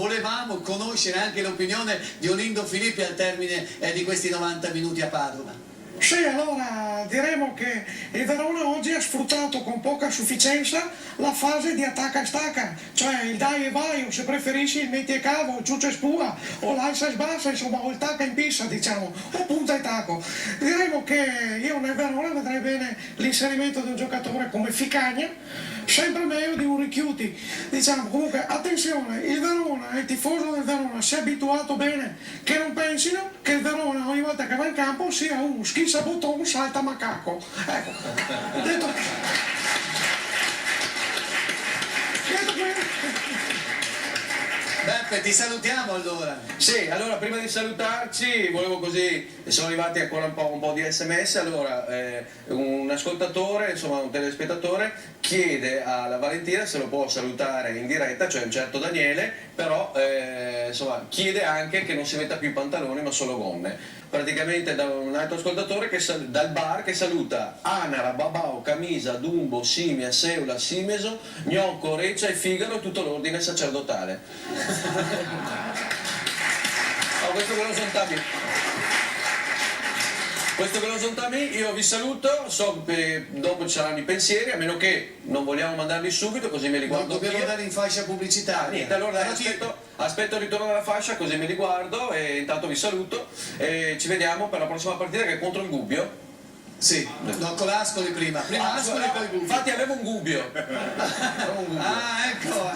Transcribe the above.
Volevamo conoscere anche l'opinione di Olindo Filippi al termine di questi 90 minuti a Padova. Sì, allora diremo che il Verona oggi ha sfruttato con poca sufficienza la fase di attacca e stacca, cioè il dai e vai, o se preferisci il metti e cavo, il ciuccio e spua, o l'alza e sbassa, insomma, o il tacca in pista, diciamo, o punta e tacco. Diremo che io nel Verona vedrei bene l'inserimento di un giocatore come Ficagna, sempre meglio di un Richiuti. Diciamo, comunque, attenzione, il Verona, il tifoso del Verona si è abituato bene che non pensino che il Verona ogni volta che va in campo sia un schisabotton salta macaco. Ecco, detto Beppe, ti salutiamo allora. Sì, allora prima di salutarci volevo così, sono arrivati ancora un po' di sms, allora un ascoltatore, insomma un telespettatore chiede alla Valentina se lo può salutare in diretta, cioè un certo Daniele, però insomma chiede anche che non si metta più i pantaloni ma solo gonne. Praticamente da un altro ascoltatore dal bar che saluta Anara, Babao, Camisa, Dumbo, Simia, Seula, Simeso, Gnocco, Reccia e Figaro, tutto l'ordine sacerdotale. Oh, questo ve lo sontami. Questo ve lo sontami, io vi saluto, so che dopo ci saranno i pensieri, a meno che non vogliamo mandarli subito, così me li guardo. Non dobbiamo andare in fascia pubblicitaria. Niente, allora aspetto il ritorno dalla fascia, così me li guardo e intanto vi saluto e ci vediamo per la prossima partita che è contro il Gubbio. Sì, no, con l'Ascoli prima Ascoli e poi Gubbio. Infatti avevo un Gubbio. Ah, ecco.